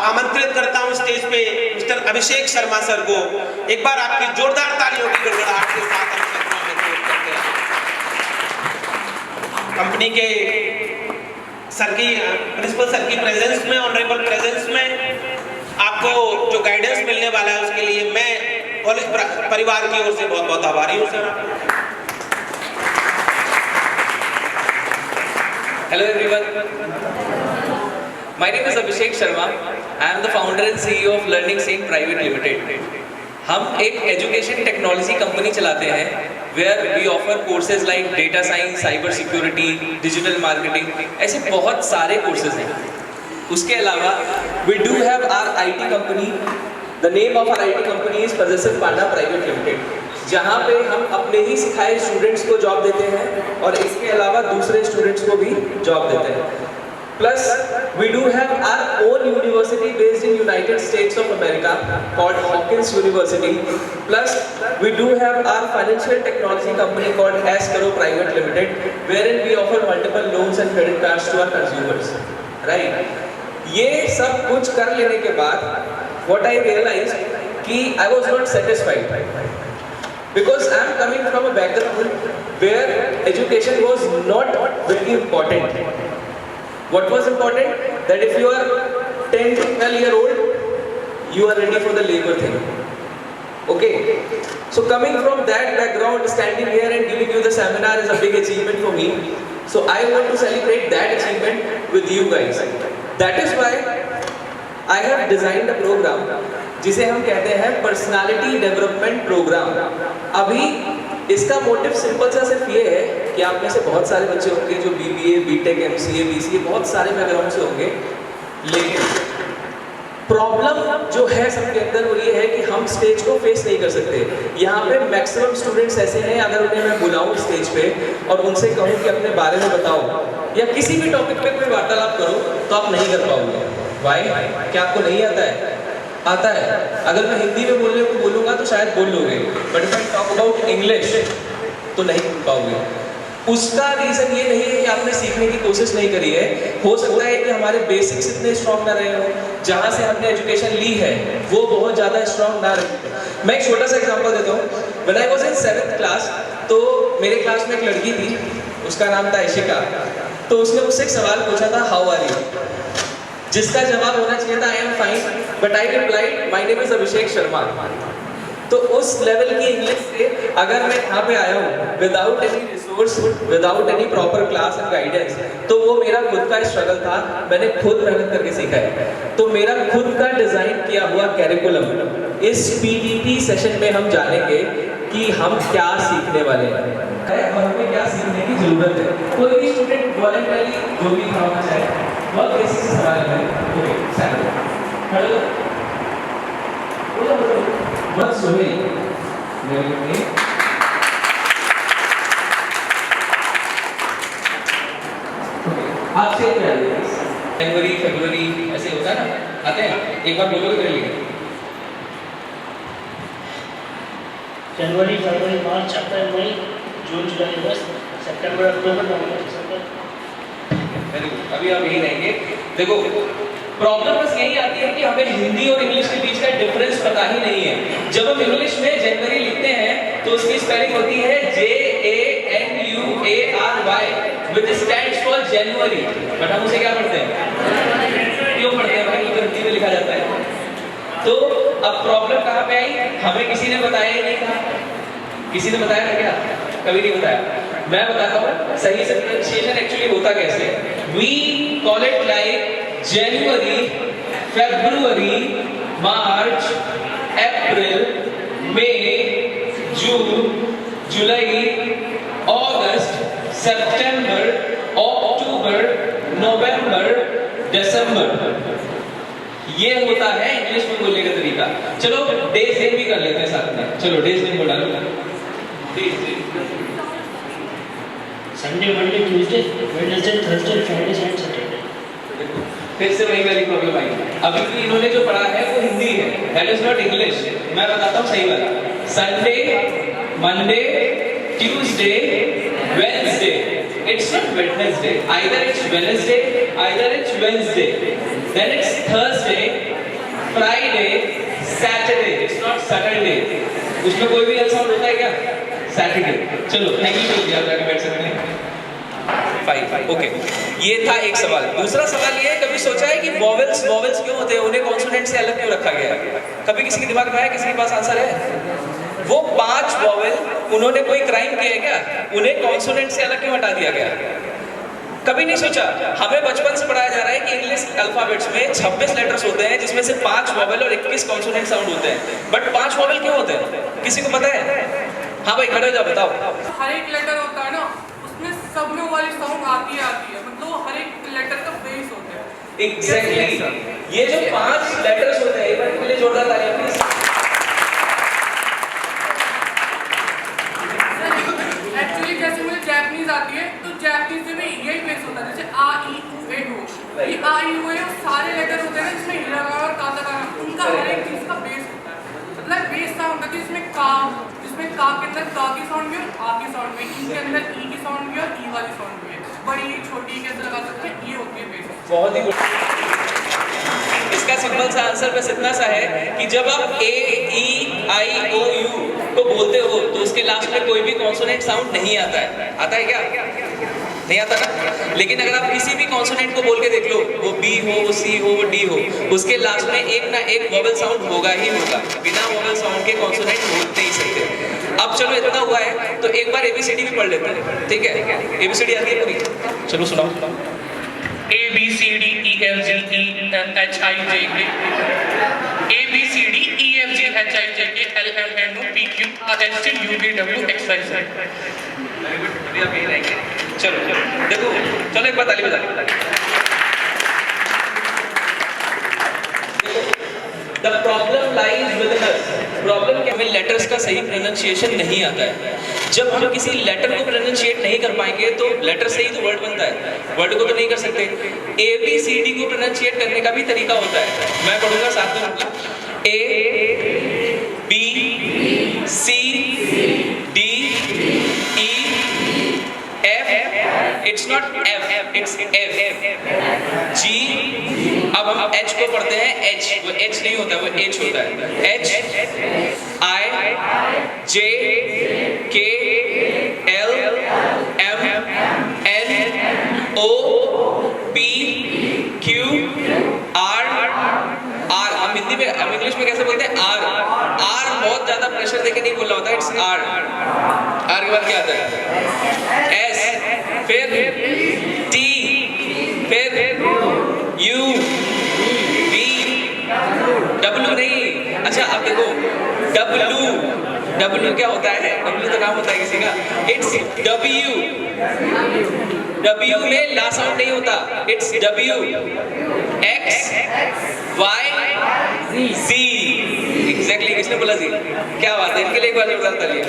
आमंत्रित करता हूं स्टेज पे मिस्टर अभिषेक शर्मा सर को। एक बार आपकी जोरदार तालियों की गड़गड़ाहट के साथ हम करते हैं। कंपनी के सर की प्रिंसिपल सर की प्रेजेंस में, ऑनरेबल प्रेजेंस में आपको जो गाइडेंस मिलने वाला है उसके लिए मैं कॉलेज परिवार की ओर से बहुत बहुत आभारी हूं sir. Hello everyone. My name is Abhishek Sharma. I am the founder and CEO of Learning Saint Private Limited. हम एक एजुकेशन टेक्नोलॉजी कंपनी चलाते हैं where we offer courses like data science, cyber security, digital marketing, ऐसे बहुत सारे courses हैं। उसके अलावा we do have our IT company. The name of our IT company is Possessive Panda Private Limited. जहाँ पे हम अपने ही सिखाए स्टूडेंट्स को जॉब देते हैं और इसके अलावा दूसरे स्टूडेंट्स को भी जॉब देते हैं। Plus we do have our own university based in United States of America called Hawkins University. Plus we do have our financial technology company called एस करो private limited wherein we offer multiple loans and credit cards to our consumers. Right, ये सब कुछ कर लेने के बाद what I realise कि I was not satisfied because I am coming from a background where education was not very important. What was important? That if you are 10 to 12-year-old, you are ready for the labor thing. Okay? So coming from that background, standing here and giving you the seminar is a big achievement for me. So I want to celebrate that achievement with you guys. That is why I have designed a program जिसे हम कहते हैं personality development programme. अभी इसका motive simple सा सिर्फ ये है कि आप में से बहुत सारे बच्चे होंगे जो BBA, BTech, MCA, BCA बहुत सारे बैकग्राउंड से होंगे, लेकिन प्रॉब्लम जो है सबके अंदर वो ये है कि हम स्टेज को फेस नहीं कर सकते। यहाँ पे मैक्सिमम स्टूडेंट्स ऐसे हैं, अगर उन्हें मैं बुलाऊं स्टेज पे और उनसे कहूँ कि अपने बारे में बताओ या किसी भी टॉपिक पे कोई वार्तालाप करो तो आप नहीं कर पाओगे। वाई? क्या आपको नहीं आता है? आता है। अगर मैं हिंदी में बोलने को बोलूँगा तो शायद बोल लोगे, but if I talk about English तो नहीं बोल पाओगे। उसका रीज़न ये नहीं है कि आपने सीखने की कोशिश नहीं करी है, हो सकता है कि हमारे बेसिक्स इतने स्ट्रॉन्ग ना रहे हो, जहाँ से हमने एजुकेशन ली है वो बहुत ज़्यादा स्ट्रॉन्ग ना रहे। मैं एक छोटा सा एग्जाम्पल देता हूँ। When I was in 7th class, तो मेरे क्लास में एक लड़की थी, उसका नाम था इशिका। तो उसने मुझसे एक सवाल पूछा था, हाउ आर यू, जिसका जवाब होना चाहिए था I am fine, but I replied my name is Abhishek Sharma. तो उस लेवल की इंग्लिश से अगर मैं यहाँ पे आया हूँ without any resource, without any proper class and guidance, तो वो मेरा खुद का स्ट्रगल था। मैंने खुद मेहनत करके सीखा है। तो मेरा खुद का डिजाइन किया हुआ कैरिकुलम इस PTT सेशन में हम जानेंगे कि हम क्या सीखने वाले हैं और हमें क्या सीखने की जरूरत है। कोई भी स्टूडेंट वॉलंटरी जो भी करना चाहे बहुत बेसिक सवाल है। ओके सर, हेलो बहुत सुने मेरे आपसे जनवरी फरवरी ऐसे होता है ना, आते हैं एक बार बोलो कर लिए। जनवरी, फरवरी, मार्च, अप्रैल, मई, जून, जुलाई, अगस्त, सितंबर, अक्टूबर, नवंबर, दिसंबर। अभी आप यही रहेंगे। देखो प्रॉब्लम बस यही आती है कि हमें हिंदी और इंग्लिश के बीच का डिफरेंस पता ही नहीं है। जब हम इंग्लिश में जनवरी लिखते हैं तो उसकी स्पेलिंग होती है JANUARY which stands for January, but हम उसे क्या पढ़ते हैं? क्यों पढ़ते हैं भाई? हिंदी में लिखा जाता है। तो अब प्रॉब्लम कहाँ पे आई? हमें किसी ने बताया ही नहीं था। किसी ने बताया था क्या? कभी नहीं बताया। मैं बताता हूँ सही से प्रोनाउंसिएशन एक्चुअली होता कैसे। वी कॉल इट लाइक जनवरी, फरवरी, मार्च, अप्रैल, मई, जून, जुलाई, अगस्त, सितंबर, अक्टूबर, नवंबर, दिसंबर। ये होता है इंग्लिश में बोलने का तरीका। चलो डेज नेम भी कर लेते हैं साथ में। चलो डेज नेम बोला लो। Sunday, Monday, Tuesday, Wednesday, Thursday, Friday, Saturday. फिर से वही वाली प्रॉब्लम आई। अभी भी इन्होंने जो पढ़ा है वो हिंदी है, दैट इज नॉट इंग्लिश। मैं बताता हूँ सही वाला। Sunday, Monday, Tuesday, Wednesday. It's not Wednesday, either it's Wednesday, either it's Wednesday, then it's Thursday, Friday, Saturday, it's not Saturday. उसमें कोई भी एल साउंड होता है क्या? सैटरडे। चलो नहीं बोल दिया, जाके बैठ सकते हैं। Fine, okay. ये था एक सवाल। दूसरा सवाल ये है, कभी सोचा है कि वॉवेल्स क्यों होते हैं, उन्हें कॉन्सोनेंट से अलग क्यों रखा गया है? कभी किसी के दिमाग में आया? किसी के पास आंसर है? वो 5 वॉवेल, उन्होंने कोई क्राइम किया है क्या? उन्हें कॉन्सोनेंट से अलग क्यों हटा दिया गया? कभी नहीं सोचा? हमें बचपन से पढ़ाया जा रहा है कि इंग्लिश अल्फाबेट्स में 26 लेटर्स होते हैं, जिसमें से 5 वॉवेल और 21 कॉन्सोनेंट साउंड होते हैं। बट 5 वॉवेल क्यों होते हैं? किसी को पता है? हाँ भाई, खड़े हो जाओ, बताओ। हर एक लेटर होता है ना, उसमें सब में वाली साउंड आती है, मतलब हर एक लेटर का बेस होता है। एग्जैक्टली। ये जो 5 लेटर्स होते हैं, एक बार पहले जोरदार तालियां प्लीज। एक्चुअली जैसे मुझे जैपनीज आती है, तो जैपनीज में यही बेस होता है, जैसे आ ई उ ए ओ। ये आ ई उ ए ओ सारे लेटर होते हैं ना, जिसमें हिरागाना और काताकाना, उनका हर एक चीज का बेस होता है। मतलब बेस साउंड होता है, जिसमें का के अंदर का की साउंड भी और आ की साउंड भी, ई के अंदर ई की साउंड भी और ई वाली साउंड भी है। बड़ी छोटी कैसे लगा सकते हैं, ये होती है बेस। बहुत ही इसका सिंपल सा आंसर बस इतना सा है कि जब आप ए ई आई ओ यू को बोलते हो तो उसके लास्ट में कोई भी कॉन्सोनेंट साउंड नहीं आता है। आता है क्या? नहीं आता ना। लेकिन अगर आप किसी भी कॉन्सोनेंट को बोल के देख लो, वो बी हो, वो सी हो, वो डी हो, उसके लास्ट में एक ना एक वोवेल साउंड होगा ही होगा। बिना वोवेल साउंड के कॉन्सोनेंट बोलते ही सकते। अब चलो इतना हुआ है तो एक बार एबीसीडी भी पढ़ लेते हैं, ठीक है? एबीसीडी आती है पूरी? चलो सुनाओ। A B C D E F G H I J K A B C D E F G H I J K L M N O P Q R S T U V W X Y Z। चलो देखो, चलो एक बार ताली बजा। The problem lies within us। Problem क्या? हमें letters का सही प्रोनाउंसिएशन नहीं आता है। जब हम किसी लेटर को प्रोनाउंसिएट नहीं कर पाएंगे तो लेटर से ही तो वर्ड बनता है, वर्ड को तो नहीं कर सकते। ए बी सी डी को प्रोनाउंसिएट करने का भी तरीका होता है, मैं पढ़ूंगा साथ में। मतलब A B C D E F, it's not F, it's F G. अब हम एच को पढ़ते हैं, एच, वो एच नहीं होता, वो एच होता है। H I J K L M N O P Q R R. हम हिंदी में, हम इंग्लिश में कैसे बोलते हैं? आर। आर बहुत ज्यादा प्रेशर देके नहीं बोलना होता है, इट्स आर। आर के बाद क्या आता है? एस, फिर टी, फिर यू, वी, डब्ल्यू नहीं। अच्छा अब देखो, डब्ल्यू क्या होता है? डब्ल्यू तो नाम होता है किसी का। It's W. डब्ल्यू में ला साउंड नहीं होता, it's W. X Y G. Exactly, किसने बोला जी? क्या बात है, इनके लिए एक बार जोरदार तालियां।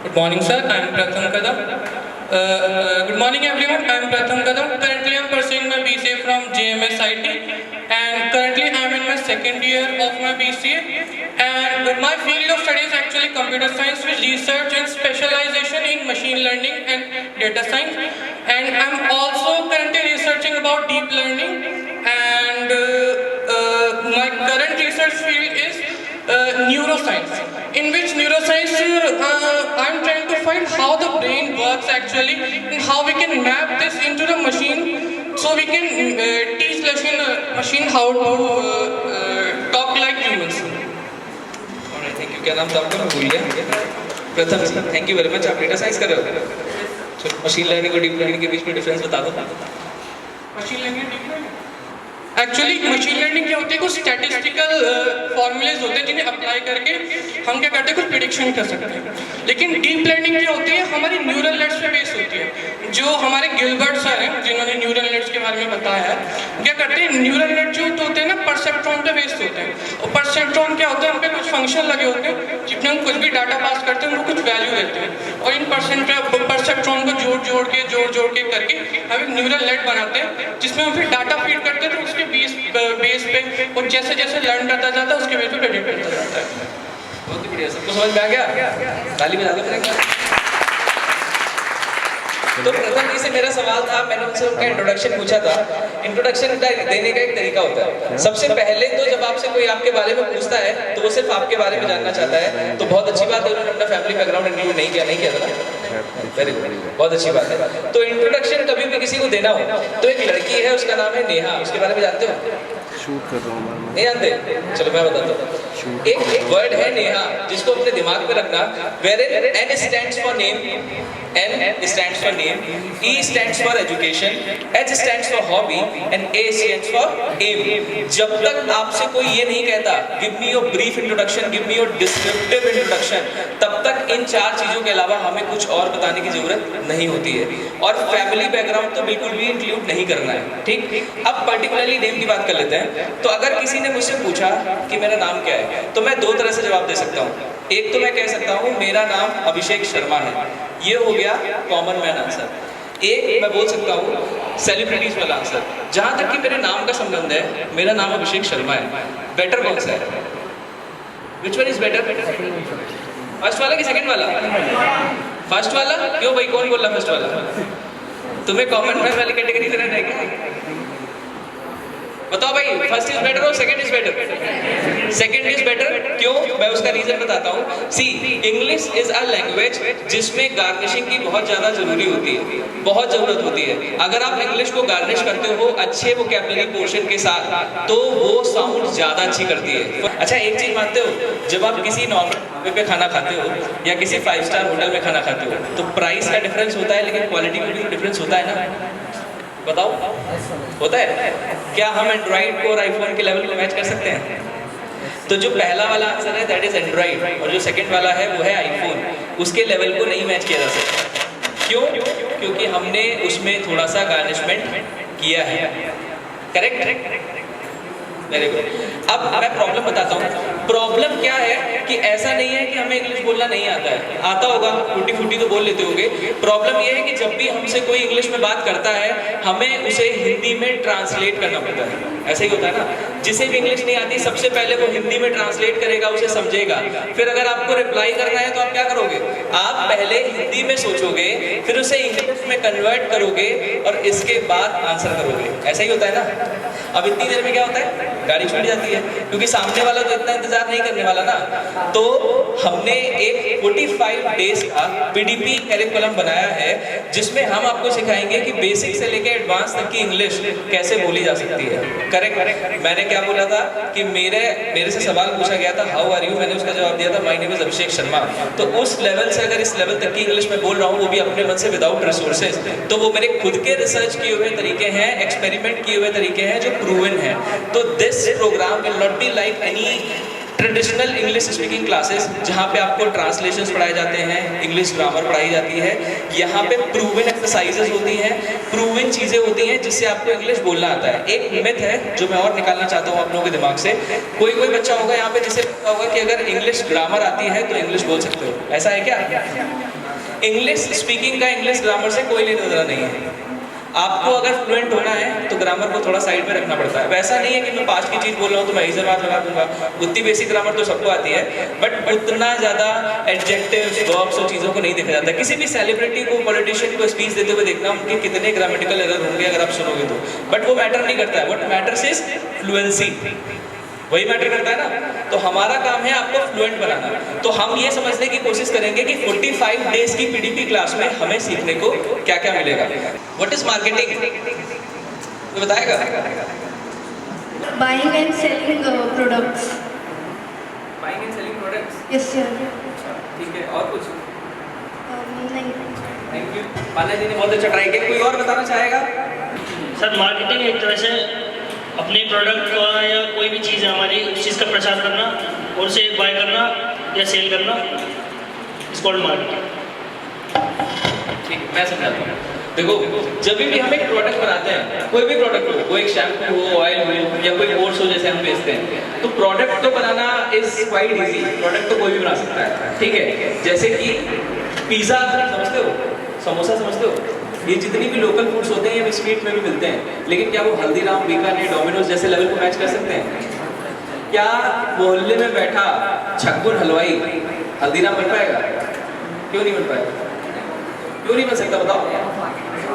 Good morning, sir. I am Pratham Kadam. Good morning, everyone. I am Pratham Kadam. Currently, I am pursuing my BCA from JMS IT, and currently I am in my second year of my BCA. And my field of study is actually computer science with research and specialization in machine learning and data science. And I am also currently researching about deep learning. And my current research field is neuroscience, in which neuroscience I'm trying to find how the brain works actually, and how we can map this into the machine, so we can teach machine how to talk like humans. Alright, thank you. क्या नाम था आपका? मैं भूल गया। प्रथम जी, thank you very much. आप data science कर रहे हो? मशीन लर्निंग और डीप लर्निंग के बीच में डिफरेंस बता दो। Machine learning actually machine learning क्या होती है, कुछ स्टैटिस्टिकल फॉर्मूलेज होते हैं जिन्हें अप्लाई करके हम क्या करते हैं, कुछ प्रिडिक्शन कर सकते हैं। लेकिन डीप लर्निंग क्या होती है, हमारी न्यूरल नेट्स पे बेस होती है। जो हमारे गिलबर्ट सर हैं, जिन्होंने न्यूरल नेट्स के बारे में बताया है, क्या करते हैं, न्यूरल नेट जो होते हैं ना, परसेप्ट्रॉन पे बेस्ड होते हैं। और परसेप्ट्रॉन क्या होता है, हम पे कुछ फंक्शन लगे होते हैं, जिसमें हम कुछ भी डाटा पास करते हैं, उनको कुछ वैल्यू देते हैं। और इन परसेप्ट्रॉन को जोड़ जोड़ के करके हम एक न्यूरल नेट बनाते हैं, जिसमें हम फिर डाटा फीड करते हैं, तो उसके बेस पे और जैसे जैसे लर्न करता जाता है उसके बेस पे प्रेडिक्ट करता जाता है। बहुत ही बढ़िया, सबको समझ में आ गया? ताली बजा दो। तो प्रथम जी से मेरा सवाल था, मैंने उनसे उनका इंट्रोडक्शन पूछा था। इंट्रोडक्शन देने का एक तरीका होता है। सबसे पहले तो जब आपसे कोई आपके बारे में पूछता है तो वो सिर्फ आपके बारे में जानना चाहता है, तो बहुत अच्छी बात है उन्होंने अपना फैमिली बैकग्राउंड इंक्लूड नहीं किया था ना, वेरी गुड, बहुत अच्छी बात है। तो इंट्रोडक्शन कभी भी किसी को देना हो तो एक लड़की है, उसका नाम है नेहा, उसके बारे में जानते हो? शूट कर रहा हूँ नहीं जानते? चलो मैं बताता हूँ। एक वर्ड है नेहा, जिसको अपने दिमाग में रखना, wherein N stands for name, N stands for name, E stands for education, H stands for hobby and A stands for aim। जब तक आपसे कोई ये नहीं कहता give me your brief introduction, give me your descriptive introduction, तब तक इन चार चीजों के अलावा हमें कुछ और बताने की जरूरत नहीं होती है। और फैमिली बैकग्राउंड तो बिल्कुल भी इंक्लूड नहीं करना है, ठीक। अब पर्टिकुलरली नेम की बात कर लेते हैं। तो अगर किसी ने मुझसे पूछा कि मेरा नाम क्या है, तो मैं दो तरह से जवाब दे सकता हूँ। एक तो मैं कह सकता हूँ मेरा नाम अभिषेक शर्मा है, ये हो गया कॉमन मैन आंसर। एक मैं बोल सकता हूँ सेलिब्रिटीज वाला आंसर, जहाँ तक कि मेरे नाम का संबंध है, मेरा नाम अभिषेक शर्मा है। बेटर कौन सा है? Which one is better? First वाला कि सेकंड वाला? फर्स्ट वाला। क्यों भाई, कौन बोल रहा फर्स्ट वाला? तुम्हें कॉमन मैन वाली कैटेगरी में रहना है क्या? बताओ भाई, फर्स्ट इज बेटर और second is better? Second is better. क्यों? मैं उसका रीजन बताता हूँ। सी, इंग्लिश इज अ लैंग्वेज जिसमें गार्निशिंग की बहुत ज्यादा जरूरी होती है, बहुत जरूरत होती है। अगर आप इंग्लिश को गार्निश करते हो अच्छे वोकैबुलरी पोर्शन के साथ, तो वो साउंड ज्यादा अच्छी करती है। अच्छा, एक चीज मानते हो, जब आप किसी नॉर्मल पे खाना खाते हो या किसी 5 स्टार होटल में खाना खाते हो, तो प्राइस का डिफरेंस होता है, लेकिन क्वालिटी में भी तो डिफरेंस होता है ना? बताओ, होता है? क्या हम एंड्रॉइड को और आईफोन के लेवल को मैच कर सकते हैं? तो जो पहला वाला आंसर है दैट इज एंड्रॉइड, और जो सेकंड वाला है वो है आईफोन, उसके लेवल को नहीं मैच किया जा सकता। क्यों? क्योंकि हमने उसमें थोड़ा सा गार्निशमेंट किया है। करेक्ट? Very good. अब मैं प्रॉब्लम बताता हूँ। प्रॉब्लम क्या है कि ऐसा नहीं है कि हमें इंग्लिश बोलना नहीं आता है, आता होगा, फूटी फूटी तो बोल लेते होगे। प्रॉब्लम ये है कि जब भी हमसे कोई इंग्लिश में बात करता है, हमें उसे हिंदी में ट्रांसलेट करना पड़ता है। ऐसा ही होता है ना? जिसे भी इंग्लिश नहीं आती, सबसे पहले वो हिंदी में ट्रांसलेट करेगा, उसे समझेगा। फिर अगर आपको रिप्लाई करना है तो आप क्या करोगे? आप पहले हिंदी में सोचोगे, फिर उसे इंग्लिश में कन्वर्ट करोगे और इसके बाद आंसर करोगे। ऐसा ही होता है ना? अब इतनी देर में क्या होता है? गाड़ी छूट जाती है, क्योंकि सामने वाला तो इतना इंतजार नहीं करने वाला ना। तो हमने एक 45 डेज का पीडीपी करिकुलम बनाया है, जिसमें हम आपको सिखाएंगे कि बेसिक से लेकर एडवांस तक की इंग्लिश कैसे बोली जा सकती है। करेक्ट? मैंने क्या बोला था कि मेरे से सवाल पूछा गया था, हाउ आर यू? मैंने उसका जवाब दिया था, my name is Abhishek Sharma. तो उस लेवल से अगर इस लेवल तक की इंग्लिश में बोल रहा हूँ, वो भी अपने मन से विदाउट रिसोर्सेज, तो वो मेरे खुद के रिसर्च किए हुए तरीके हैं, एक्सपेरिमेंट किए हुए तरीके हैं जो प्रूवन है। तो this programme will not be like any traditional English speaking classes, जहाँ पे आपको ट्रांसलेशंस पढ़ाए जाते हैं, इंग्लिश ग्रामर पढ़ाई जाती है। यहाँ पे प्रूवन एक्सरसाइजेस होती हैं, प्रूवन चीज़ें होती हैं जिससे आपको इंग्लिश बोलना आता है। एक मिथ है जो मैं और निकालना चाहता हूँ आप लोगों के दिमाग से। कोई बच्चा होगा यहाँ पे जिसे पता होगा कि अगर इंग्लिश ग्रामर आती है तो इंग्लिश बोल सकते हो। ऐसा है क्या? इंग्लिश स्पीकिंग का इंग्लिश ग्रामर से कोई लेना देना नहीं है। आपको अगर फ्लुएंट होना है तो ग्रामर को थोड़ा साइड में रखना पड़ता है। वैसा नहीं है कि मैं पास्ट की चीज़ बोल रहा हूँ तो मैं इधर बात लगा दूंगा। उतनी बेसिक ग्रामर तो सबको आती है, बट उतना ज़्यादा एडजेक्टिव्स, वर्ब्स और चीज़ों को नहीं देखा जाता। किसी भी सेलिब्रिटी को, पॉलिटिशियन को स्पीच देते हुए देखना, उनके कितने ग्रामेटिकल एरर होंगे अगर आप सुनोगे तो, बट वो मैटर नहीं करता है। व्हाट मैटर्स इज फ्लुएंसी, वही मैटर करता है ना। तो हमारा काम है आपको फ्लुएंट बनाना। तो हम ये समझने की कोशिश करेंगे कि 45 डेज की पीडीपी क्लास में हमें सीखने को क्या क्या मिलेगा। What is marketing? तो बताएगा? Buying and selling products. Buying and selling products. Yes, sir. ठीक है, और कुछ? नहीं. Thank you. पाना जी ने बहुत अच्छा ट्राई किया। कोई और बताना चाहेगा? सर, मार्केटिंग एक तरह से अपने प्रोडक्ट का या कोई भी चीज़ है हमारी, उस चीज़ का प्रचार करना और उसे बाय करना या सेल करना, इट्स कॉल्ड मार्केटिंग। ठीक, मैं समझाता हूँ। देखो, जब भी हम एक प्रोडक्ट बनाते हैं, कोई भी प्रोडक्ट हो, कोई एक शैम्पू हो, ऑयल हो या कोई कोर्स हो जैसे हम बेचते हैं, तो प्रोडक्ट तो बनाना इज क्वाइट इजी। प्रोडक्ट तो कोई भी बना सकता है, ठीक है। जैसे कि पिज़्ज़ा समझते हो, समोसा समझते हो, ये जितनी भी लोकल फूड्स होते हैं ये स्ट्रीट में भी मिलते हैं, लेकिन क्या वो हल्दीराम, बीकानेर, डोमिनोज जैसे लेवल को मैच कर सकते हैं? क्या मोहल्ले में बैठा छक्कुन हलवाई हल्दीराम बन पाएगा? क्यों नहीं बन पाएगा? क्यों नहीं बन सकता बताओ?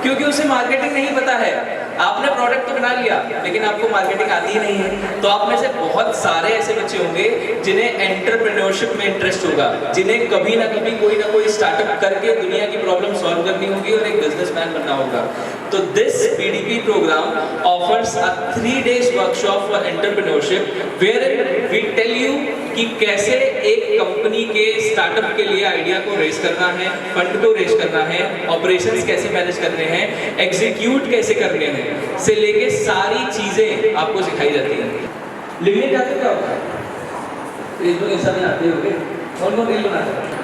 क्योंकि उसे मार्केटिंग नहीं पता है। आपने प्रोडक्ट तो बना लिया लेकिन आपको मार्केटिंग आती ही नहीं है। तो आप में से बहुत सारे ऐसे बच्चे होंगे जिन्हें एंटरप्रेन्योरशिप में इंटरेस्ट होगा, जिन्हें कभी ना कभी कोई ना कोई स्टार्टअप करके दुनिया की प्रॉब्लम सॉल्व करनी होगी और एक बिजनेसमैन बनना होगा। तो this PDP programme offers a 3 days workshop for entrepreneurship where we tell you कि कैसे एक कंपनी के स्टार्टअप के लिए आइडिया को रेज करना है, फंड को रेज करना है, ऑपरेशंस कैसे मैनेज करने हैं, एग्जीक्यूट कैसे करने हैं से लेके सारी चीजें आपको सिखाई जाती हैं। लिखने जाते क्या होता है? फेसबुक इंस्टा में आते होंगे, कौन रील बनाता है?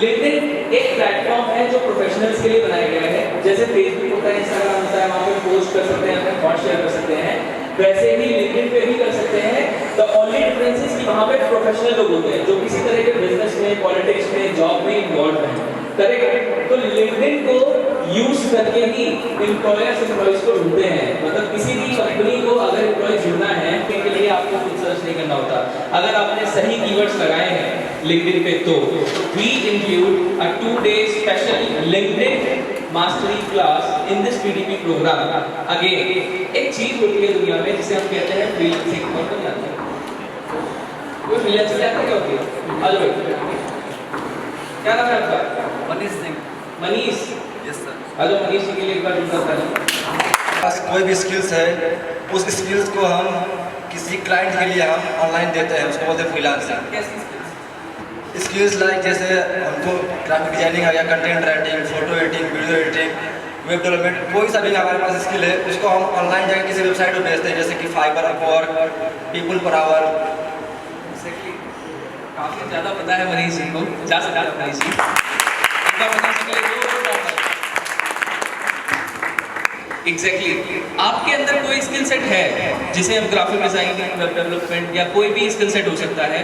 लिंक्डइन एक प्लेटफॉर्म है जो प्रोफेशनल्स के लिए बनाया गया है। जैसे फेसबुक होता है, इंस्टाग्राम होता है, वहाँ पे पोस्ट कर सकते हैं, अपने थॉट शेयर कर सकते हैं, वैसे ही लिंक्डइन पे भी कर सकते हैं। द ओनली डिफरेंस इज कि वहाँ पे प्रोफेशनल लोग होते हैं जो किसी तरह के बिजनेस में, पॉलिटिक्स में, जॉब में इन्वॉल्व हैं। करेक्ट? तो लिंक्डइन को यूज करके ही एम्प्लॉयर्स एम्प्लॉइज को ढूंढते हैं। मतलब किसी भी कंपनी को अगर एम्प्लॉय ढूंढना है उसके लिए आपको कुछ सर्च नहीं करना होता। अगर आपने सही कीवर्ड्स लगाए हैं लिंक्डइन पे तो we include a 2 day special LinkedIn mastery class in this PDP programme. Again एक चीज होती है दुनिया में जिसे हम कहते हैं फ्रीलांसिंग। कौन कौन जानता है? कोई फ्रीलांसिंग जानता है क्या होती है? आ जाओ। क्या नाम है आपका? मनीष सिंह। मनीष। Yes sir. आ जाओ मनीष जी के लिए एक बार जुड़ा था। पास कोई भी स्किल्स है, उस स्किल्स को हम किसी क्लाइंट के लिए हम ऑनलाइन देते हैं, उसको बोलते हैं फ्रीलांसिंग। कैसी स्किल्स लाइक जैसे हमको ग्राफिक डिजाइनिंग आ गया, content writing, photo editing, video editing, web development, कोई सा भी हमारे पास स्किल है उसको हम ऑनलाइन जाकर किसी वेबसाइट पर भेजते हैं, जैसे कि fibre, Upwork, people per hour. काफी ज्यादा पता है मनीष जी को, जा सकता है मनीष जी। एग्जैक्टली आपके अंदर कोई स्किल सेट है जिसे हम ग्राफिक डिजाइनिंग, वेब डेवलपमेंट या कोई भी स्किल सेट हो सकता है,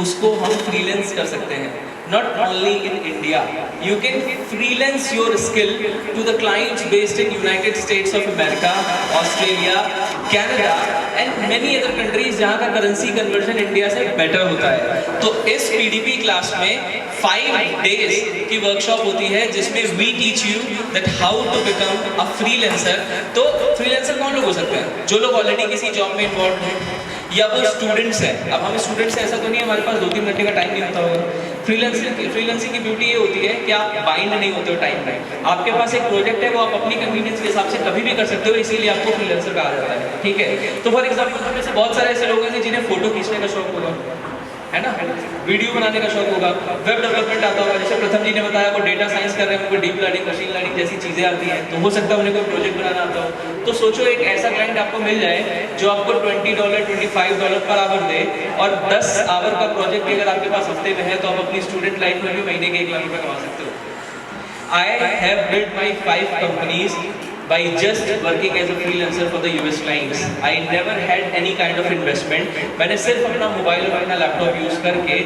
उसको हम फ्रीलांस कर सकते हैं। Not only in India, you can freelance your skill to the clients based in United States of America, Australia, Canada and many other countries जहाँ का करेंसी कन्वर्जन इंडिया से बेटर होता है। तो इस PDP क्लास में 5 days की workshop होती है जिसमें we teach you that how to become a freelancer। तो फ्रीलांसर कौन लोग हो सकते हैं? जो लोग ऑलरेडी किसी जॉब में इन्वॉल्व हैं या वो स्टूडेंट्स हैं। अब हमें स्टूडेंट्स ऐसा तो नहीं है हमारे पास 2-3 घंटे का टाइम नहीं होता होगा। फ्रीलांसिंग की ब्यूटी ये होती है कि आप बाइंड नहीं होते हो टाइम में। आपके पास एक प्रोजेक्ट है, वो आप अपनी कन्वीनियंस के हिसाब से कभी भी कर सकते हो, इसीलिए आपको फ्रीलांसर कहा जाता है। ठीक है? तो फॉर एग्जांपल में से बहुत सारे ऐसे लोग हैं जिन्हें फोटो खींचने का शौक होगा, है ना, वीडियो बनाने का शौक होगा, वेब डेवलपमेंट आता होगा, जैसे प्रथम जी ने बताया वो डेटा साइंस कर रहे हैं, उनको डीप लर्निंग, मशीन लर्निंग जैसी चीजें आती हैं, तो हो सकता है उन्हें कोई प्रोजेक्ट बनाना आता हो। तो सोचो एक ऐसा क्लाइंट आपको मिल जाए जो आपको $20, $25 पर आवर दे और 10 आवर का प्रोजेक्ट अगर आपके पास हफ्ते में है तो आप अपनी स्टूडेंट लाइफ में भी महीने के 1 लाख रुपए कमा सकते हो। I have built my 5 companies by just working as a freelancer for the US clients. I never had any kind of investment. मैंने सिर्फ अपना मोबाइल और अपना लैपटॉप यूज करके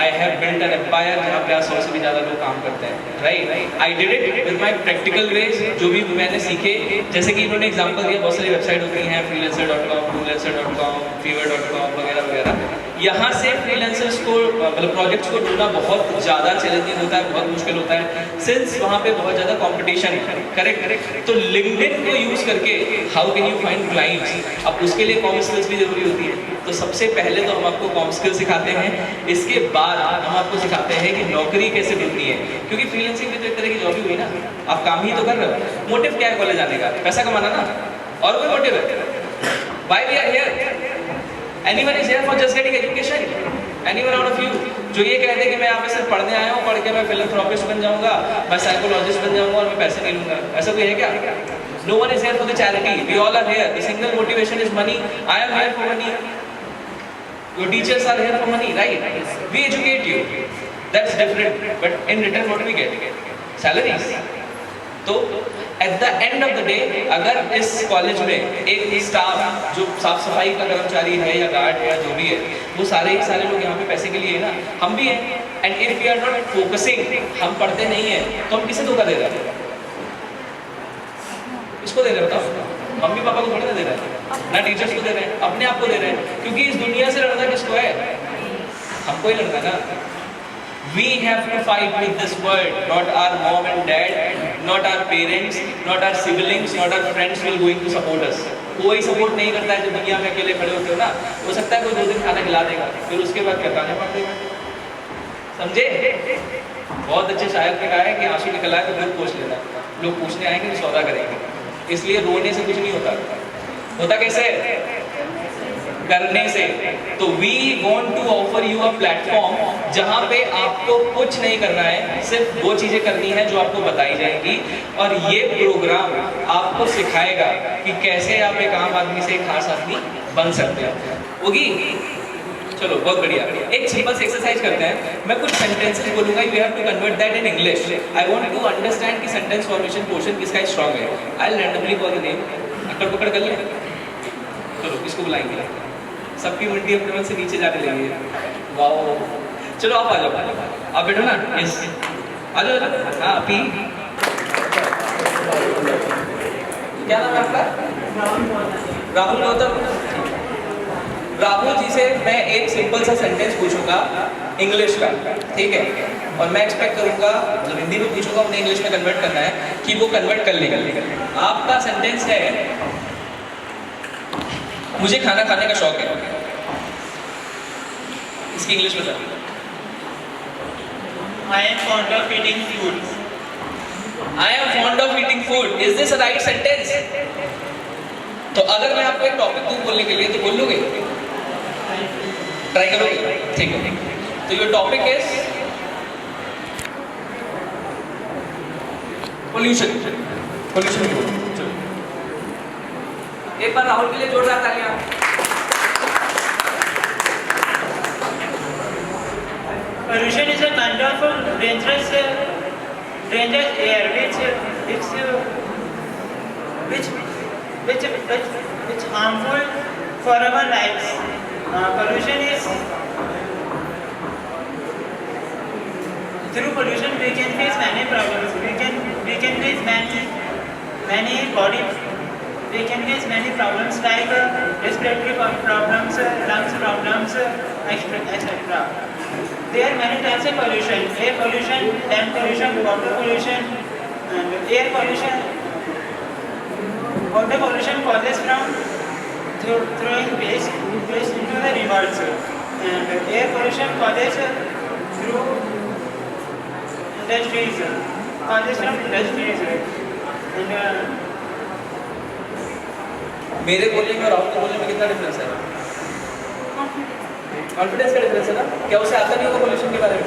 I have built an empire जहाँ पे 100 से भी ज़्यादा लोग काम करते हैं, right? I did it with my practical ways, जो भी मैंने सीखे, जैसे कि इन्होंने एग्जांपल दिया, बहुत सारी वेबसाइट होती हैं, freelancer.com, freelancer.com, fiverr.com वगैरह वगैरह। यहाँ से फ्रीलांसर्स को मतलब प्रोजेक्ट्स को ढूंढना बहुत ज़्यादा चैलेंजिंग होता है, बहुत मुश्किल होता है, सिंस वहाँ पे बहुत ज़्यादा कंपटीशन है। करेक्ट? तो लिंक्डइन को यूज़ करके how can you find clients, अब उसके लिए कॉम स्किल्स भी जरूरी होती है। तो सबसे पहले तो हम आपको कॉम स्किल सिखाते हैं, इसके बाद हम आपको सिखाते हैं कि नौकरी कैसे ढूंढनी है, क्योंकि फ्रीलांसिंग भी तो एक तरह की जॉब ही हुई ना, आप काम ही तो कर रहे हो। मोटिव क्या है कॉलेज आने का? पैसा कमाना ना, और कोई मोटिव है? Why we are here? Anyone is here for just getting education? Anyone out of you जो ये कहते हैं कि मैं यहाँ पे सिर्फ पढ़ने आया हूँ, पढ़ के मैं फिलैंथ्रोपिस्ट बन जाऊँगा, मैं साइकोलॉजिस्ट बन जाऊँगा और मैं पैसे नहीं लूँगा, ऐसा कोई है क्या? No one is here for the charity. We all are here. The single motivation is money. I am here for money. Your teachers are here for money, right? We educate you. That's different. But in return, what do we get? Salaries. तो eight the end of the day अगर इस college में एक staff जो साफ सफाई का कर्मचारी है या गार्ड है या जो भी है, वो सारे के सारे लोग यहाँ पे पैसे के लिए है ना, हम भी हैं। And if we are not focusing, हम पढ़ते नहीं हैं, तो हम किसे धोखा दे रहे हैं? इसको दे रहे हैं, बताओ? मम्मी पापा को थोड़ी ना दे रहे हैं, ना टीचर्स को दे रहे हैं, अपने आप को दे रहे हैं। क्योंकि इस दुनिया से लड़ना किसको है? हमको ही लड़ना ना। We have to fight with this world, not our mom and dad, not our parents, not our siblings, not our friends will going to support us. कोई सपोर्ट नहीं करता है। जब दुनिया में अकेले खड़े होते हो ना, हो सकता है कोई 2 दिन खाना खिला देगा, फिर उसके बाद क्या करना पड़ेगा, समझे? बहुत अच्छे शायर ने कहा है कि आंसू निकल आए तो फिर पूछ लेना, लोग पूछने आएंगे तो सौदा करेंगे। इसलिए रोने से कुछ नहीं होता, होता कैसे? करने से। तो we want to offer you a platform जहाँ पे आपको कुछ नहीं करना है, सिर्फ वो चीज़ें करनी है जो आपको बताई जाएंगी, और ये प्रोग्राम आपको सिखाएगा कि कैसे आप एक आम आदमी से एक खास आदमी बन सकते हैं। होगी? चलो बहुत बढ़िया। एक सिंपल सी एक्सरसाइज करते हैं। मैं कुछ सेंटेंसेस बोलूंगा, you have to convert that in English. I want to understand कि सेंटेंस फॉर्मेशन पोर्शन किसका स्ट्रांग है। I will randomly call the name, अकड़ पकड़ कर ले। चलो किसको बुलाएंगे? सबकी उल्टी अपने मन से नीचे जाने लगी है। वाओ, चलो आप आ जाओ, आप बैठो ना। यस, आ जाओ। हाँ, पी। क्या नाम है आपका? राहुल गौतम। राहुल जी से मैं एक सिंपल सा सेंटेंस पूछूंगा इंग्लिश का, ठीक है? और मैं एक्सपेक्ट करूंगा, मतलब हिंदी में पूछूंगा, उन्हें इंग्लिश में कन्वर्ट करना है कि वो कन्वर्ट कर लेगा। आपका सेंटेंस है, मुझे खाना खाने का शौक है। इसकी इंग्लिश बता। I am fond of eating food. I am fond of eating food. Is this a right sentence? तो अगर मैं आपको एक टॉपिक दूं बोलने के लिए तो बोल लोगे? ट्राई करोगे? ठीक है। तो your topic is pollution. Pollution. एक बार राहुल के लिए जोरदार तालियां। Pollution is a kind of dangerous air which harmful for our lives. Pollution is, through pollution we can face many problems. We can face many body. We can face many problems like respiratory problems, lungs problems, etc. There are many types of pollution: air pollution, land pollution, water pollution, and air pollution. Water pollution causes from throwing waste into the rivers, and air pollution causes through industries, and मेरे बोलने में और आपके बोलने में कितना difference है? Confidence का डिफरेंस है ना? क्या उसे आता नहीं होगा पोल्यूशन के बारे में?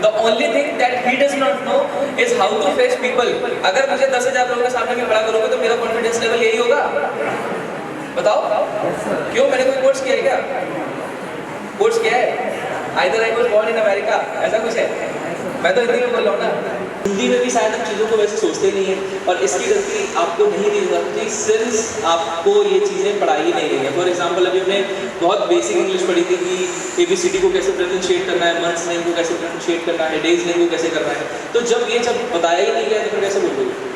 The only thing that he does not know is how to face people. अगर मुझे 10,000 लोगों के सामने में खड़ा करोगे तो मेरा कॉन्फिडेंस लेवल यही होगा? बताओ क्यों? मैंने कोई कोर्स किया है क्या? कोर्स किया है? Either I was born in America, ऐसा कुछ है? मैं तो हिंदी में बोल रहा हूँ ना। हिंदी में भी शायद हम चीज़ों को वैसे सोचते नहीं हैं, और इसकी गलती आपको नहीं दी जाती सिंस आपको ये चीज़ें पढ़ाई नहीं गई है। फॉर एग्जांपल अभी हमने बहुत बेसिक इंग्लिश पढ़ी थी कि ABCD को कैसे प्रोनाउंसिएट करना है, मंथ्स नेम को कैसे प्रोनाउंसिएट करना है, डेज नेम को कैसे करना है। तो जब ये सब बताया ही नहीं गया तो फिर कैसे बोलोगे?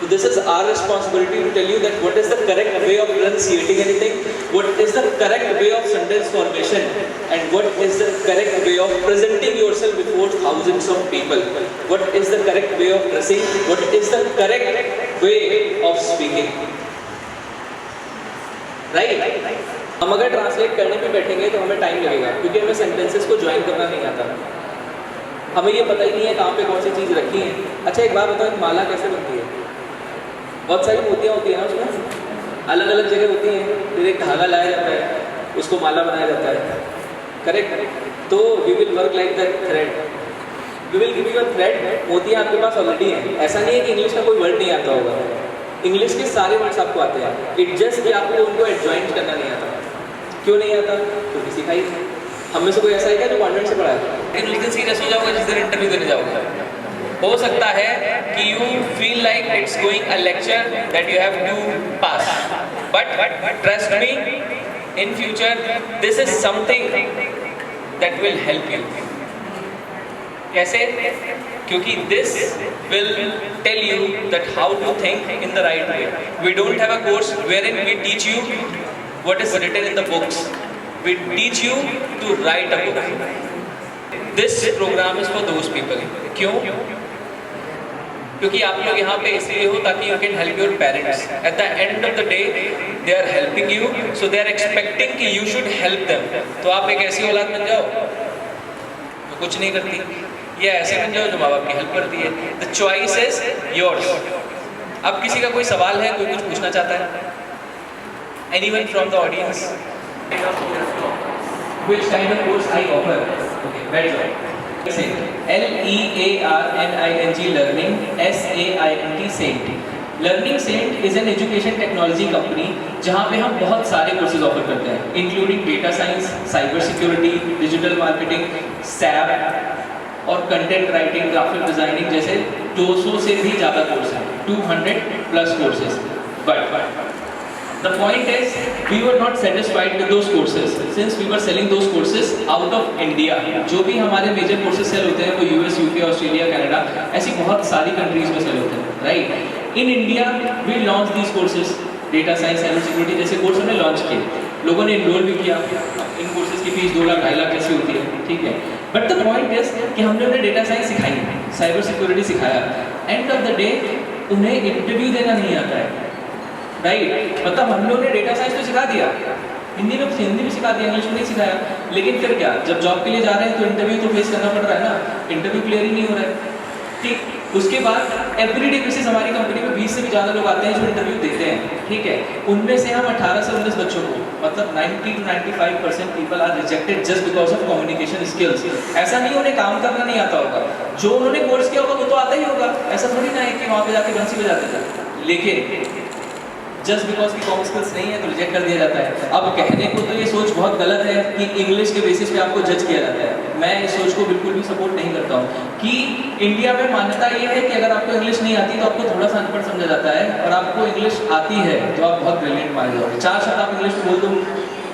So this is our responsibility to tell you that what is the correct way of pronunciating anything, what is the correct way of sentence formation, and what is the correct way of presenting yourself before thousands of people. What is the correct way of dressing, what is the correct way of speaking. Right? हम अगर translate करने पे बैठेंगे तो हमें time लगेगा, क्योंकि हमें सेंटेंसेस को ज्वाइन करना नहीं आता। हमें ये पता ही नहीं है कहाँ पे कौन सी चीज़ रखी है। अच्छा एक बात बताओ, माला कैसे बनती है? बहुत सारी मोतियाँ होती हैं ना उसमें, अलग अलग जगह होती हैं, फिर एक धागा लाया जाता है, उसको माला बनाया जाता है। करेक्ट? तो we will work like the thread, we will give you a thread. मोतियाँ आपके पास ऑलरेडी हैं। ऐसा नहीं है कि इंग्लिश का कोई वर्ड नहीं आता होगा, इंग्लिश के सारे वर्ड्स आपको आते हैं। इट जस्ट कि आपको उनको एडजॉइंट करना नहीं आता। क्यों नहीं आता? क्योंकि सिखाई नहीं। हम में से कोई ऐसा है क्या जो कॉन्वेंट से पढ़ा है? लेकिन उस दिन सीरियस हो जाओगे जिस दिन इंटरव्यू देने जाओगे। हो सकता है कि you feel like it's going a lecture that you have to pass, but trust me, in future this is something that will help you. कैसे? क्योंकि this will tell you that how to think in the right way. We don't have a course where in we teach you what is written in the books, we teach you to write a book. This program is for those people. क्यों? क्योंकि आप लोग यहाँ पे इसलिए हो ताकि you can help your parents. At the end of the day they are helping you, so they are expecting कि यू शुड हेल्प देम। तो आप एक ऐसी औलाद बन जाओ जो कुछ नहीं करती, या ऐसे बन जाओ जो माँ बाप की हेल्प करती है। The choice is yours. अब किसी का कोई सवाल है, कोई कुछ पूछना चाहता है? Anyone from the audience? Which kind of course I offer? Okay, very well. LEARNING Learning, SAINT Saint. Learning Saint is an education technology company जहाँ पे हम बहुत सारे कोर्सेज ऑफर करते हैं, including data science, cyber security, digital marketing, SAP और content writing, graphic designing जैसे 200 से भी ज़्यादा कोर्स हैं, 200 plus courses. But the point is we were not satisfied with those courses since we were selling those courses out of India। जो भी हमारे major courses cell होते हैं वो US, UK, ऑस्ट्रेलिया, कनाडा, ऐसी बहुत सारी कंट्रीज में सेल होते हैं, right. In India we launch these courses, data science, cyber security जैसे कोर्स हमने लॉन्च किए, लोगों ने इनरोल भी किया। इन कोर्सेज की फीस 2 लाख 2.5 लाख जैसी होती है, ठीक है। बट द पॉइंट इज कि हमने उन्हें डेटा साइंस सिखाई, साइबर सिक्योरिटी सिखाया, एंड ऑफ द डे उन्हें इंटरव्यू देना नहीं आता है, राइट। मतलब हम लोग ने डेटा साइंस तो सिखा दिया, हिंदी में सिखा दिया, इंग्लिश में नहीं सिखाया, लेकिन फिर क्या, जब जॉब के लिए जा रहे हैं तो इंटरव्यू तो फेस करना पड़ रहा है ना, इंटरव्यू क्लियर ही नहीं हो रहा है, ठीक। उसके बाद एवरीडे बेसिस हमारी कंपनी में 20 से भी ज़्यादा लोग आते हैं जो इंटरव्यू देते हैं, ठीक है। उनमें से हम 18 से 19 बच्चों को, मतलब 90 to 95% people are rejected just because of communication skills. ऐसा नहीं उन्हें काम करना नहीं आता होगा, जो उन्होंने कोर्स किया होगा वो तो आता ही होगा, ऐसा थोड़ी ना है कि वहाँ पे जाके बंसी बजाते थे, लेकिन जस्ट बिकॉज की कॉमन स्किल्स नहीं है तो रिजेक्ट कर दिया जाता है। अब कहने को तो ये सोच बहुत गलत है कि इंग्लिश के बेसिस पे आपको जज किया जाता है, मैं इस सोच को बिल्कुल भी सपोर्ट नहीं करता हूँ कि इंडिया में मान्यता ये है कि अगर आपको इंग्लिश नहीं आती तो आपको थोड़ा सा अनपढ़ समझा जाता है, और आपको इंग्लिश आती है तो आप बहुत ब्रिलियंट माने जाओगे। 4 शब्द आप इंग्लिश में बोल दो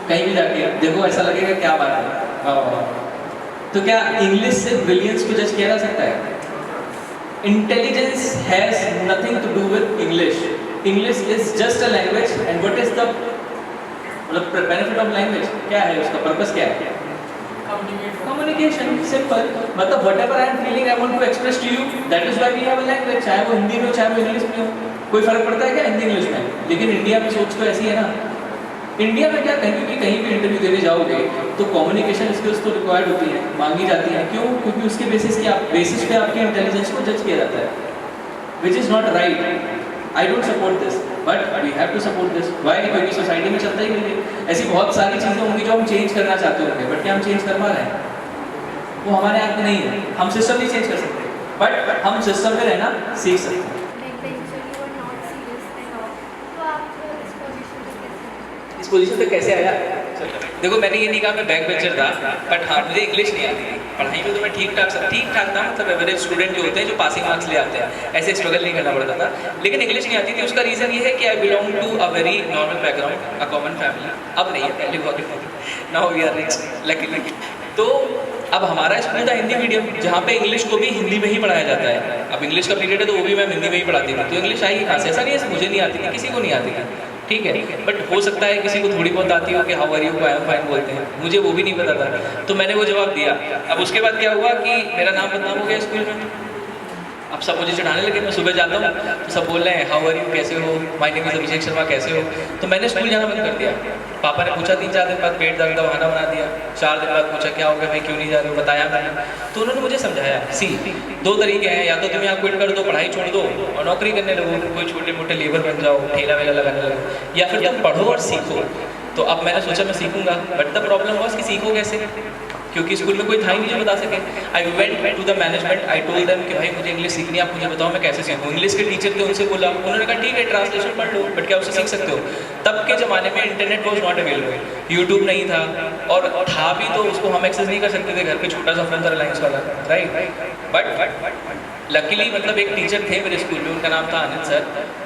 कहीं भी जाके, देखो ऐसा लगेगा क्या बात है। तो क्या इंग्लिश से ब्रिलियंस को जज किया जा सकता है? Intelligence has nothing to do with English. English is just a language, and what is the benefit of language? क्या है उसका पर्पस, क्या है? Communication, simple। मतलब whatever I am feeling, I want to express to you, that is why we have a language। चाहे वो हिंदी में हो, चाहे वो इंग्लिश में हो, कोई फर्क पड़ता है क्या हिंदी इंग्लिश में? लेकिन इंडिया में सोच तो ऐसी है ना। इंडिया में क्या, कहीं भी इंटरव्यू देने जाओगे तो कम्युनिकेशन स्किल्स तो रिक्वायर्ड होती है, मांगी जाती है। क्यों? क्योंकि उसके बेसिस पे आपके इंटेलिजेंस को जज किया जाता है, which is not right. I don't support this, but we have to support this. Why? क्योंकि सोसाइटी में चलता ही नहीं है। ऐसी बहुत सारी चीज़ें होंगी जो हम चेंज करना चाहते होंगे, बट क्या हम चेंज कर पा रहे हैं? वो हमारे हाथ में नहीं है। हम सिस्टम नहीं चेंज कर सकते, बट हम सिस्टम में रहना सीख सकते हैं। इस पोजीशन पे कैसे आया? देखो मैंने ये नहीं कहा मैं बैक बेंचर था, बट हाँ मुझे इंग्लिश नहीं आती थी। पढ़ाई में तो मैं ठीक ठाक था, मतलब एवरेज स्टूडेंट जो होते हैं जो पासिंग मार्क्स ले आते हैं, ऐसे स्ट्रगल नहीं करना पड़ता था, लेकिन इंग्लिश नहीं आती थी। उसका रीज़न ये है कि I belong to a very normal background, a common family. अब नहीं है, पहले बहुत now we are rich luckily. तो अब हमारा स्कूल था हिंदी मीडियम, जहाँ पे इंग्लिश को भी हिंदी में ही पढ़ाया जाता है। अब इंग्लिश का पीरियड है तो वो भी मैं हिंदी में ही पढ़ाती थी, तो इंग्लिश आई कहाँ से? ऐसा नहीं है मुझे नहीं आती थी, किसी को नहीं आती थी, ठीक है। बट हो सकता है किसी को थोड़ी बहुत आती हो कि how are you, I am fine बोलते हैं, मुझे वो भी नहीं पता था, तो मैंने वो जवाब दिया। अब उसके बाद क्या हुआ कि मेरा नाम बदनाम हो गया स्कूल में। अब सब मुझे चढ़ाने लगे, मैं सुबह जाता हूँ तो सब बोल रहे हैं हाउ आर यू, कैसे हो, my name is Abhishek Sharma, कैसे हो। तो मैंने स्कूल जाना बंद कर दिया। पापा ने पूछा 3-4 दिन बाद, पेट दर्द का बहाना बना दिया। 4 दिन बाद पूछा क्या हो गया भाई, क्यों नहीं जा रहे हो, बताया मैंने। तो उन्होंने मुझे समझाया, सी 2 तरीके हैं, या तो तुम यहाँ क्विट कर दो, पढ़ाई छोड़ दो और नौकरी करने लगो, कोई छोटे मोटे लेबर बन जाओ, ठेला वेला लगाने लगो, या फिर तुम पढ़ो और सीखो। तो अब मैंने सोचा मैं सीखूंगा, बट द प्रॉब्लम वॉज कि सीखो कैसे, क्योंकि स्कूल में कोई था ही नहीं जो बता सके। I went to the management, I told them कि भाई मुझे इंग्लिश सीखनी है, आप मुझे बताओ मैं कैसे सीखूँ। इंग्लिश के टीचर थे, उनसे बोला, उन्होंने कहा ठीक है ट्रांसलेशन पढ़ लो, बट क्या उससे सीख सकते हो? तब के ज़माने में internet was not available, YouTube नहीं था, और था भी तो उसको हम एक्सेस नहीं कर सकते थे, घर पे छोटा सा फोन था रिलायंस वाला, राइट। बट लकीली मतलब एक टीचर थे मेरे स्कूल में, उनका नाम था आनंद सर,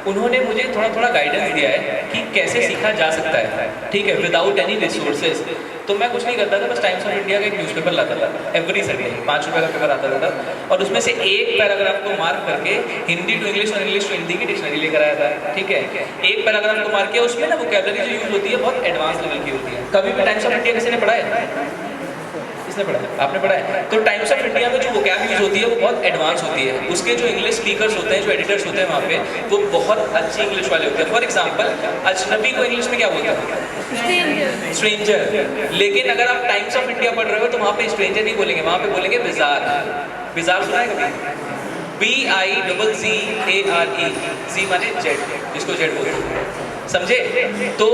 उन्होंने मुझे थोड़ा थोड़ा गाइडेंस दिया है कि कैसे सीखा जा सकता है, ठीक है, विदाउट एनी रिसोर्सेज। तो मैं कुछ नहीं करता था, बस टाइम्स ऑफ इंडिया का एक न्यूज़पेपर लाता था एवरी संडे, 5 रुपये का पेपर आता था, और उसमें से एक पैराग्राफ को मार्क करके हिंदी टू इंग्लिश और इंग्लिश टू हिंदी की डिक्शनरी लेकर आया था, ठीक है। एक पैराग्राफ को मार्क किया, उसमें ना वोकैबुलरी जो यूज़ होती है बहुत एडवांस लेवल की होती है। कभी भी टाइम्स ऑफ इंडिया किसी ने पढ़ा है? किसने पढ़ा है? आपने पढ़ा है? तो टाइम्स ऑफ इंडिया में जो वोकैब यूज होती है वो बहुत एडवांस होती है। उसके जो इंग्लिश स्पीकर्स होते हैं, जो एडिटर्स होते हैं वहाँ पे, वो बहुत अच्छी इंग्लिश वाले होते हैं। फॉर एग्जाम्पल, अजनबी को इंग्लिश में क्या बोलते हैं? स्ट्रेंजर। लेकिन अगर आप टाइम्स ऑफ इंडिया पढ़ रहे हो तो वहाँ पे स्ट्रेंजर नहीं बोलेंगे, वहाँ पे बोलेंगे बिजार। बिजार सुना है कभी? BIZZARE, जी माने जेड, जिसको जेड बोलते हैं, समझे? तो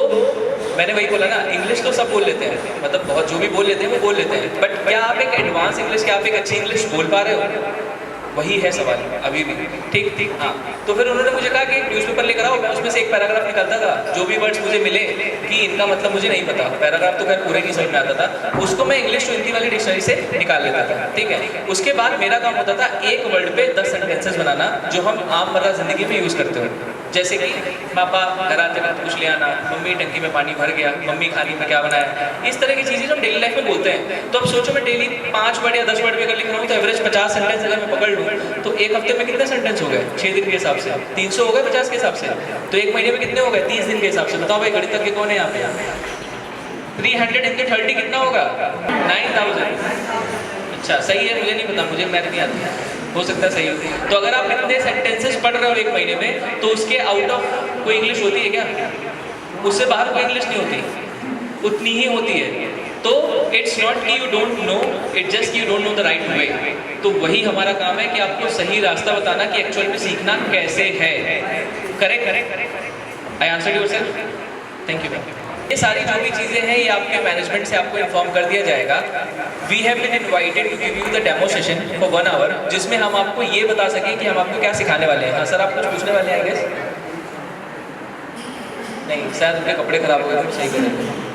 मैंने वही बोला ना, इंग्लिश तो सब बोल लेते हैं, मतलब बहुत जो भी बोल लेते हैं वो बोल लेते हैं, बट क्या आप एक एडवांस इंग्लिश, क्या आप एक अच्छी इंग्लिश बोल पा रहे हो? वही है सवाल अभी भी। ठीक, हाँ। तो फिर उन्होंने मुझे कहा कि एक न्यूज़पेपर लेकर आओ, मैं उसमें से एक पैराग्राफ निकालता था, जो भी वर्ड्स मुझे मिले कि इनका मतलब मुझे नहीं पता, पैराग्राफ तो खैर पूरे नहीं समझ में आता था, उसको मैं इंग्लिश टू हिंदी वाली डिक्शनरी से निकाल लेता था, ठीक है। उसके बाद मेरा काम होता था एक वर्ड पे 10 सेंटेंसेस बनाना जो हम आम मर्रा जिंदगी में यूज़ करते हो। जैसे कि पापा घर आते वक्त कुछ ले आना, मम्मी टंकी में पानी भर गया, मम्मी खाने में क्या बनाया, इस तरह की चीज़ें जो हम डेली लाइफ में बोलते हैं। तो अब सोचो मैं डेली 5 वर्ड या 10 वर्ड भी अगर लिख रहा हूँ तो एवरेज 50 सेंटेंस अगर मैं पकड़ लूँ तो एक हफ्ते में कितने सेंटेंस हो गए? 6 दिन के हिसाब से 300 हो गए 50 के हिसाब से, तो एक महीने में कितने हो गए? 30 दिन के हिसाब से। बताओ भाई गणित के कौन है यहाँ पे? 300 into 30 कितना होगा? 9000। अच्छा सही है, मुझे नहीं पता, मुझे मैथ नहीं आती, हो सकता है सही हो। तो अगर आप इतने सेंटेंसेस पढ़ रहे हो एक महीने में, तो उसके आउट ऑफ कोई इंग्लिश होती है क्या? उससे बाहर कोई इंग्लिश नहीं होती, उतनी ही होती है। तो इट्स नॉट कि you don't know, it just you don't know the right वे। तो वही हमारा काम है कि आपको सही रास्ता बताना कि एक्चुअल में सीखना कैसे है। Correct? I answered yourself? Thank you. ये सारी जो भी चीज़ें हैं ये आपके मैनेजमेंट से आपको इन्फॉर्म कर दिया जाएगा। We have been invited to give you the demo session for 1 hour, जिसमें हम आपको ये बता सकें कि हम आपको क्या सिखाने वाले हैं। हाँ सर, आप कुछ पूछने वाले हैं? आई गेस नहीं, शायद उनके कपड़े खराब हो गए थे, सही करेंगे।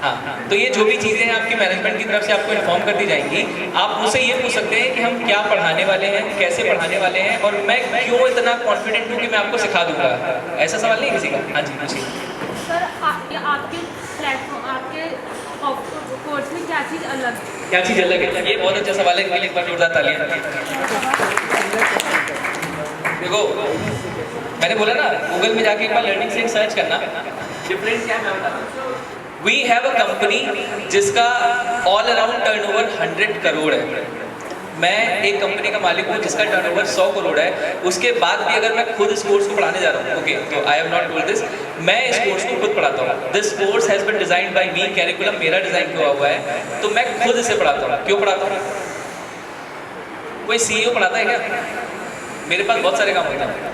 हाँ, तो ये जो भी चीज़ें हैं आपकी मैनेजमेंट की तरफ से आपको इन्फॉर्म कर दी जाएंगी। आप मुझसे ये पूछ सकते हैं कि हम क्या पढ़ाने वाले हैं, कैसे पढ़ाने वाले हैं, और मैं क्यों इतना कॉन्फिडेंट हूँ कि मैं आपको सिखा दूंगा। ऐसा सवाल नहीं किसी का? हाँ जी पूछिए। सर आपके प्लेटफॉर्म, आपके कोर्स में क्या चीज़ अलग है? क्या चीज़ अलग है? ये बहुत अच्छा सवाल है, इनके लिए एक बार जोरदार तालियां। देखो मैंने बोला ना, गूगल में जाके एक बार लर्निंग से सर्च करना, डिफरेंस क्या है मैं बताता हूँ। वी हैव अ कंपनी जिसका ऑल अराउंड टर्नओवर 100 करोड़ है। मैं एक कंपनी का मालिक हूँ जिसका टर्नओवर 100 करोड़ है। उसके बाद भी अगर मैं खुद इस कोर्स को पढ़ाने जा रहा हूँ, ओके, तो I have not told this, मैं इस कोर्स को खुद पढ़ाता हूँ। This course has been designed by me, curriculum मेरा डिज़ाइन किया हुआ है, तो मैं खुद इसे पढ़ाता हूँ। क्यों पढ़ाता हूँ? कोई CEO पढ़ाता है क्या? मेरे पास बहुत सारे काम होते हैं।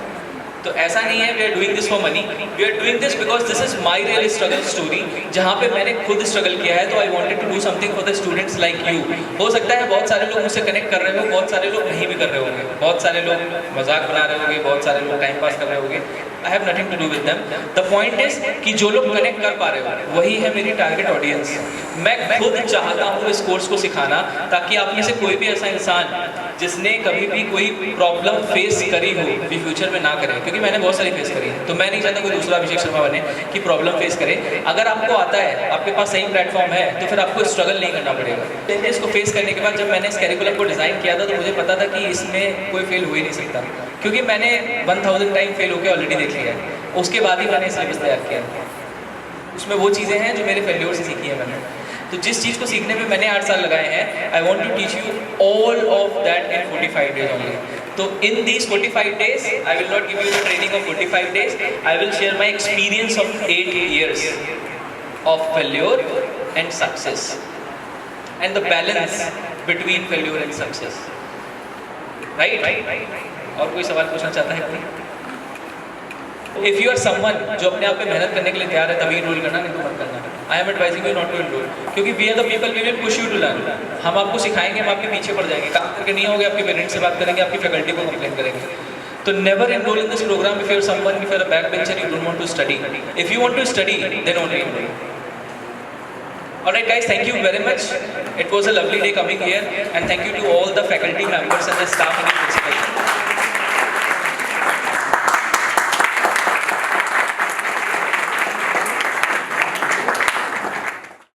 तो ऐसा नहीं है we are doing this for money, we are doing this because this is my real struggle story, जहाँ पे मैंने खुद स्ट्रगल किया है। तो I wanted to do something for the students like you. हो सकता है बहुत सारे लोग मुझसे कनेक्ट कर रहे हो, बहुत सारे लोग नहीं भी कर रहे होंगे, बहुत सारे लोग मजाक बना रहे होंगे, बहुत सारे लोग टाइम पास कर रहे होंगे। I have nothing to do with them. The point is कि जो लोग कनेक्ट कर पा रहे हो वही है मेरी टारगेट ऑडियंस। मैं खुद चाहता हूँ इस कोर्स को सिखाना, ताकि आप में से कोई भी ऐसा इंसान जिसने कभी भी कोई प्रॉब्लम फेस करी हो भी फ्यूचर में ना करे, क्योंकि मैंने बहुत सारी फेस करी है। तो मैं नहीं चाहता कोई दूसरा अभिषेक शर्मा बने कि प्रॉब्लम फेस करे। अगर आपको आता है, आपके पास सही प्लेटफॉर्म है, तो फिर आपको स्ट्रगल नहीं करना पड़ेगा। इसको फेस करने के बाद जब मैंने इस कैरिकुलम को डिज़ाइन किया था तो मुझे पता था कि इसमें कोई फेल हो ही नहीं सकता, क्योंकि मैंने 1000 टाइम फेल होकर ऑलरेडी देख लिया है। उसके बाद ही मैंने सिलेबस तैयार किया। उसमें वो चीज़ें हैं जो मेरे फेल्योर से सीखी है मैंने। तो जिस चीज़ को सीखने में मैंने 8 साल लगाए हैं, I want to teach you all of that in 45 days only. तो in these 45 days, I will not give you the training of 45 days. I will share my experience of 8 years of failure and success, and the balance between failure and success. Right? और कोई सवाल पूछना चाहता है कोई? If you are someone जो अपने आप पे मेहनत करने के लिए तैयार है, तभी इनरोल करना, नहीं तो मत करना। I am advising you not to enroll, क्योंकि we are the people, we will push you to learn. हम आपको सिखाएंगे, हम आपके पीछे पड़ जाएंगे, काम करके नहीं होगे, आपके पेरेंट्स से बात करेंगे, आपकी फैकल्टी को कंप्लेन करेंगे। तो never enroll in this program if you are someone, if you are a backbencher, you don't want to study. If you want to study, then only enroll. Alright guys, thank you very much. It was a lovely day coming here, and thank you to all the faculty members and the staff and the principal.